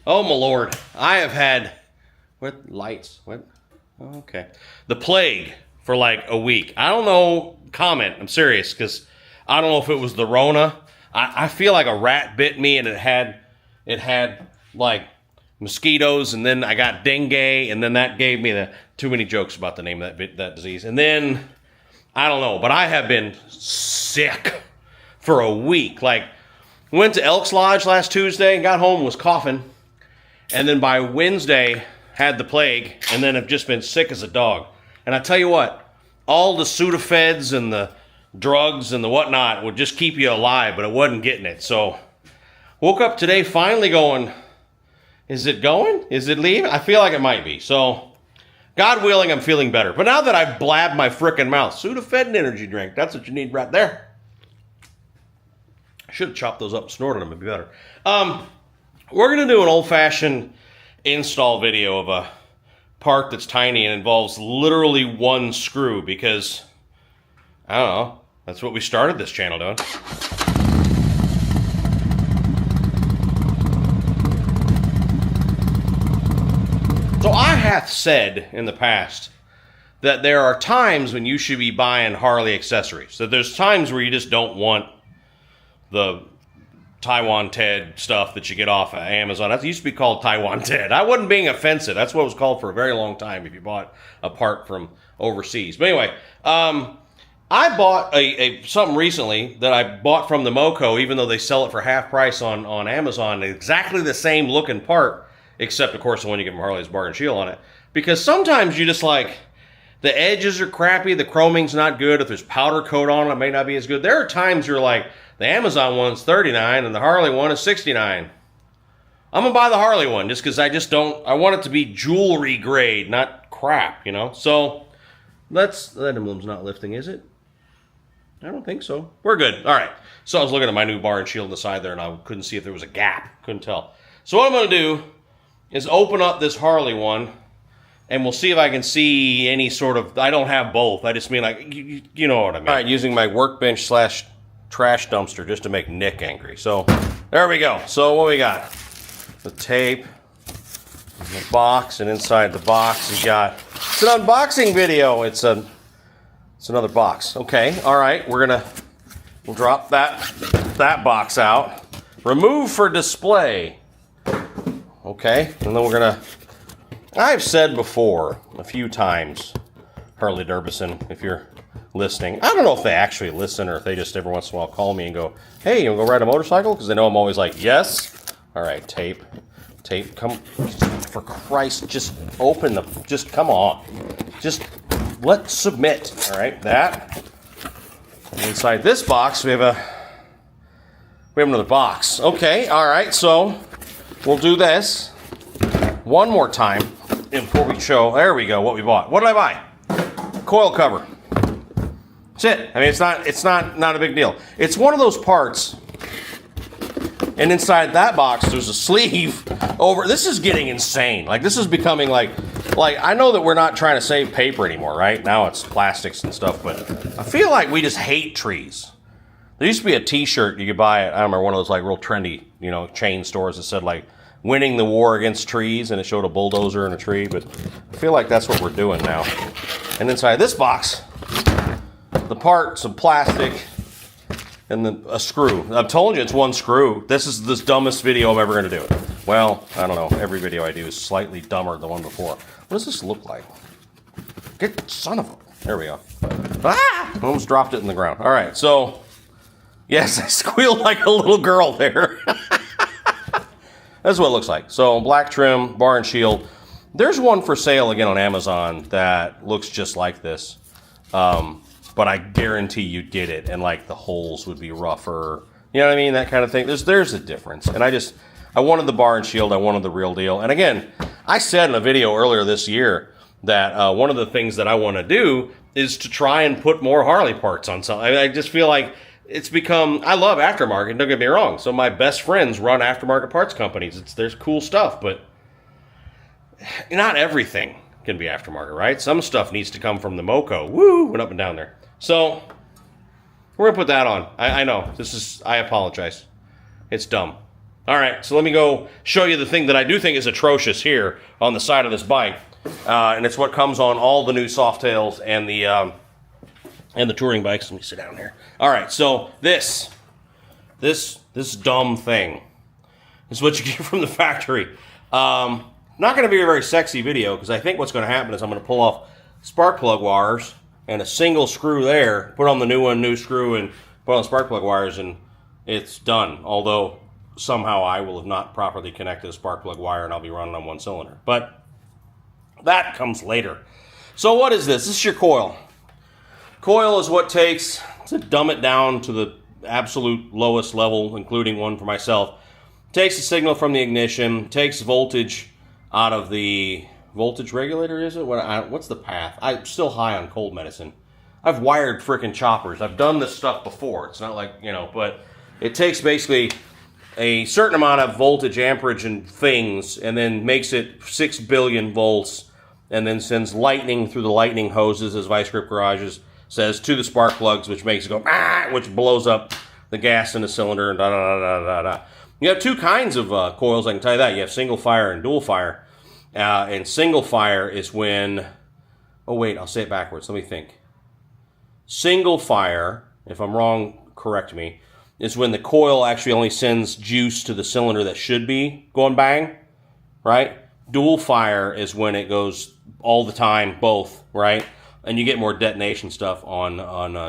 Oh my Lord, I have had, what, lights, what, okay, the plague for like a week. I don't know, comment, I'm serious, because I don't know if it was the Rona. I feel like a rat bit me and it had like mosquitoes, and then I got dengue, and then that gave me the, too many jokes about the name of that disease. And then, I don't know, but I have been sick for a week. Like, went to Elks Lodge last Tuesday and got home and was coughing. And then by Wednesday, had the plague, and then have just been sick as a dog. And I tell you what, all the Sudafeds and the drugs and the whatnot would just keep you alive, but it wasn't getting it. So, woke up today finally going, is it going? Is it leaving? I feel like it might be. So, God willing, I'm feeling better. But now that I've blabbed my frickin' mouth, Sudafed and energy drink, that's what you need right there. I should have chopped those up and snorted them. It'd be better. We're going to do an old-fashioned install video of a part that's tiny and involves literally one screw because, I don't know, that's what we started this channel doing. So I hath said in the past that there are times when you should be buying Harley accessories. That there's times where you just don't want the Taiwan Ted stuff that you get off of Amazon. That used to be called Taiwan Ted. I wasn't being offensive. That's what it was called for a very long time if you bought a part from overseas. But anyway, I bought something recently that I bought from the Moco, even though they sell it for half price on Amazon. Exactly the same looking part, except, of course, the one you get from Harley's bar and shield on it. Because sometimes you just like, the edges are crappy, the chroming's not good. If there's powder coat on it, it may not be as good. There are times you're like, the Amazon one's $39 and the Harley one is $69. I'm going to buy the Harley one just because I want it to be jewelry grade, not crap, you know? So, that emblem's not lifting, is it? I don't think so. We're good. All right. So I was looking at my new bar and shield on the side there, and I couldn't see if there was a gap. Couldn't tell. So what I'm going to do is open up this Harley one, and we'll see if I can see any sort of... I don't have both. I just mean like, you know what I mean. All right, using my workbench / trash dumpster just to make Nick angry. So there we go. So what we got? The tape, the box, and inside the box you got... It's an unboxing video. It's another box. Okay, all right. We'll drop that box out. Remove for display. Okay, and then we're gonna... I've said before a few times, Harley-Davidson, if you're listening. I don't know if they actually listen or if they just every once in a while call me and go, hey, you want to go ride a motorcycle? Because they know I'm always like, yes. All right, tape, come, for Christ, just open just come on. Just let's submit, all right, that. And inside this box, we have another box. Okay, all right, so we'll do this one more time before we show, there we go, what we bought. What did I buy? Coil cover. That's it. I mean, it's not a big deal. It's one of those parts, and inside that box, there's a sleeve over. This is getting insane. Like, this is becoming like I know that we're not trying to save paper anymore, right? Now it's plastics and stuff, but I feel like we just hate trees. There used to be a t-shirt you could buy at, I don't remember, one of those like real trendy, you know, chain stores that said like, winning the war against trees, and it showed a bulldozer and a tree, but I feel like that's what we're doing now. And inside this box, the part, some plastic, and then a screw. I've told you it's one screw. This is the dumbest video I'm ever going to do. Well, I don't know. Every video I do is slightly dumber than the one before. What does this look like? Son of a... There we go. Ah! I almost dropped it in the ground. All right, so... Yes, I squealed like a little girl there. That's what it looks like. So, black trim, bar and shield. There's one for sale again on Amazon that looks just like this. But I guarantee you'd get it, and like the holes would be rougher. You know what I mean? That kind of thing. There's a difference. And I wanted the bar and shield. I wanted the real deal. And again, I said in a video earlier this year that one of the things that I want to do is to try and put more Harley parts on something. I just feel like it's become, I love aftermarket, don't get me wrong. So my best friends run aftermarket parts companies. There's cool stuff, but not everything can be aftermarket, right? Some stuff needs to come from the Moco. Woo, went up and down there. So we're going to put that on. I know, I apologize. It's dumb. All right, so let me go show you the thing that I do think is atrocious here on the side of this bike, and it's what comes on all the new Softails and the touring bikes. Let me sit down here. All right, so this dumb thing is what you get from the factory. Not going to be a very sexy video because I think what's going to happen is I'm going to pull off spark plug wires and a single screw there, put on the new one, new screw, and put on the spark plug wires, and it's done. Although somehow I will have not properly connected a spark plug wire and I'll be running on one cylinder. But that comes later. So what is this? This is your coil. Coil is what takes, to dumb it down to the absolute lowest level, including one for myself, takes the signal from the ignition, takes voltage out of the voltage regulator, is it? What's the path? I'm still high on cold medicine. I've wired frickin' choppers. I've done this stuff before. It's not like, but it takes basically a certain amount of voltage, amperage, and things, and then makes it 6 billion volts, and then sends lightning through the lightning hoses, as Vice Grip Garages says, to the spark plugs, which makes it go, which blows up the gas in the cylinder, and da-da-da-da-da-da. You have two kinds of coils, I can tell you that. You have single fire and dual fire. And single fire is when, oh wait, I'll say it backwards, let me think. Single fire, if I'm wrong, correct me, is when the coil actually only sends juice to the cylinder that should be going bang, right? Dual fire is when it goes all the time, both, right? And you get more detonation stuff on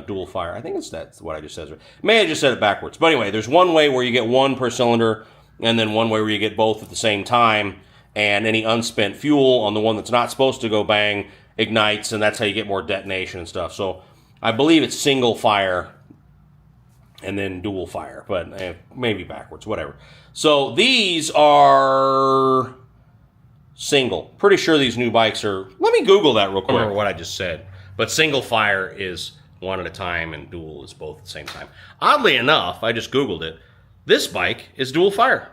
dual fire. I think that's what I just said. May have just said it backwards. But anyway, there's one way where you get one per cylinder, and then one way where you get both at the same time, and any unspent fuel on the one that's not supposed to go bang ignites, and that's how you get more detonation and stuff. So I believe it's single fire and then dual fire, but maybe backwards, whatever. So these are single. Pretty sure these new bikes are, let me Google that real quick. I remember what I just said. But single fire is one at a time and dual is both at the same time. Oddly enough, I just Googled it. This bike is dual fire.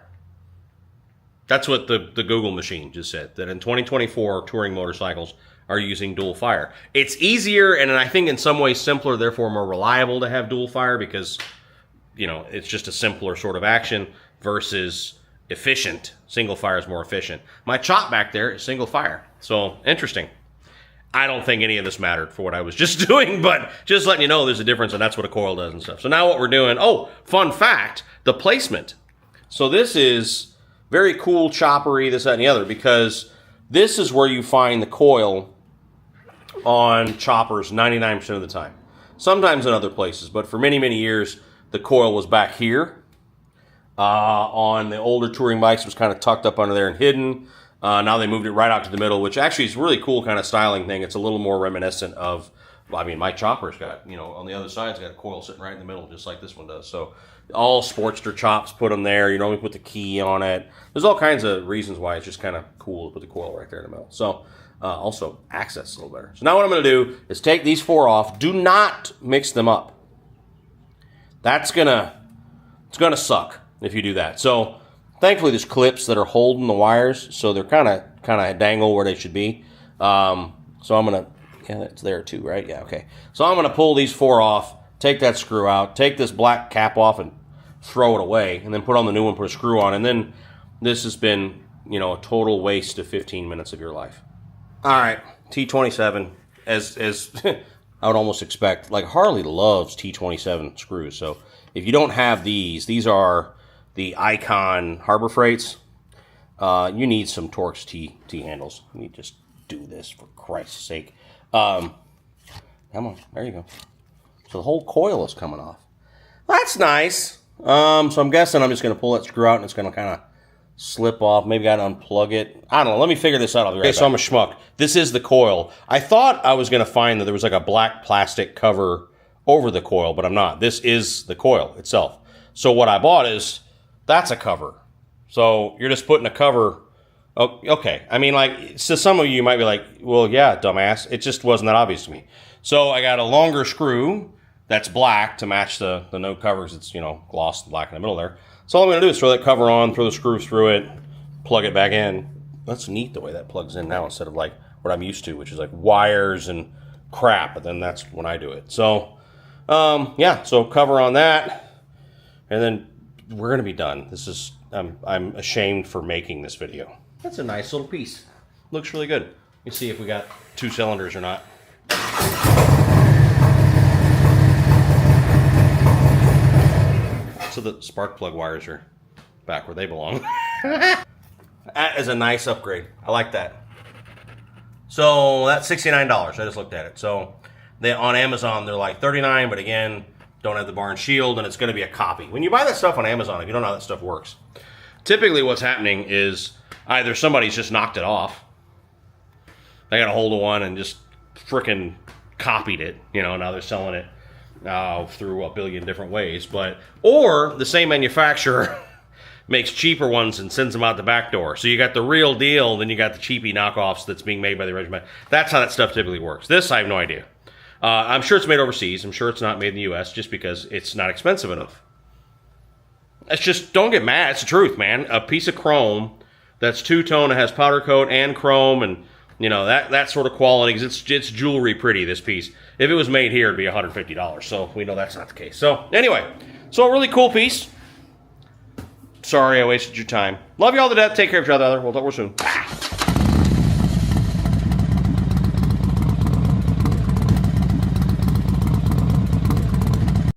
That's what the Google machine just said, that in 2024, touring motorcycles are using dual fire. It's easier and I think in some ways simpler, therefore more reliable to have dual fire because, it's just a simpler sort of action versus efficient. Single fire is more efficient. My chop back there is single fire. So, interesting. I don't think any of this mattered for what I was just doing, but just letting you know there's a difference and that's what a coil does and stuff. So now what we're doing, fun fact, the placement. So this is very cool, choppery, this, that, and the other, because this is where you find the coil on choppers 99% of the time. Sometimes in other places, but for many, many years, the coil was back here. On the older touring bikes, it was kind of tucked up under there and hidden. Now they moved it right out to the middle, which actually is a really cool kind of styling thing. It's a little more reminiscent of, my chopper's got, on the other side, it's got a coil sitting right in the middle, just like this one does. So all Sportster chops put them there. You normally put the key on it. There's all kinds of reasons why it's just kind of cool to put the coil right there in the middle. So also access a little better. So now what I'm going to do is take these four off. Do not mix them up. It's gonna suck if you do that. So thankfully there's clips that are holding the wires, so they're kind of dangle where they should be. So I'm gonna, it's there too, right? Yeah, okay. So I'm gonna pull these four off, take that screw out, take this black cap off and throw it away, and then put on the new one, put a screw on, and then this has been, a total waste of 15 minutes of your life. All right, T27, as I would almost expect, like Harley loves T27 screws, so if you don't have these are the Icon Harbor Freights. You need some Torx T handles. Let me just do this for Christ's sake. Come on, there you go. So the whole coil is coming off. That's nice. So I'm guessing I'm just going to pull that screw out and it's going to kind of slip off. Maybe I got to unplug it. I don't know. Let me figure this out. I'll be right back. So I'm a schmuck. This is the coil. I thought I was going to find that there was like a black plastic cover over the coil, but I'm not. This is the coil itself. So what I bought is, that's a cover. So you're just putting a cover. Oh, okay. So some of you might be like, well, yeah, dumbass. It just wasn't that obvious to me. So I got a longer screw that's black to match the no covers. It's, glossed black in the middle there. So all I'm going to do is throw that cover on, throw the screw through it, plug it back in. That's neat the way that plugs in now instead of like what I'm used to, which is like wires and crap. But then that's when I do it. So, so cover on that. And then we're going to be done. This is I'm ashamed for making this video. That's a nice little piece. Looks really good. Let me see if we got 2 cylinders or not. So the spark plug wires are back where they belong. That is a nice upgrade. I like that. So that's $69. I just looked at it. So on Amazon, they're like $39, but again, don't have the bar and shield, and it's going to be a copy. When you buy that stuff on Amazon, if you don't know how that stuff works, typically what's happening is either somebody's just knocked it off. They got a hold of one and just frickin' copied it. You know, now they're selling it through a billion different ways. Or the same manufacturer makes cheaper ones and sends them out the back door. So you got the real deal, then you got the cheapy knockoffs that's being made by the original. That's how that stuff typically works. This, I have no idea. I'm sure it's made overseas. I'm sure it's not made in the U.S. just because it's not expensive enough. It's just, don't get mad. It's the truth, man. A piece of chrome that's two-tone, that has powder coat and chrome, and you know that sort of quality. It's jewelry pretty, this piece. If it was made here, it'd be $150. So we know that's not the case. So anyway, so a really cool piece. Sorry I wasted your time. Love you all to death. Take care of each other. We'll talk soon.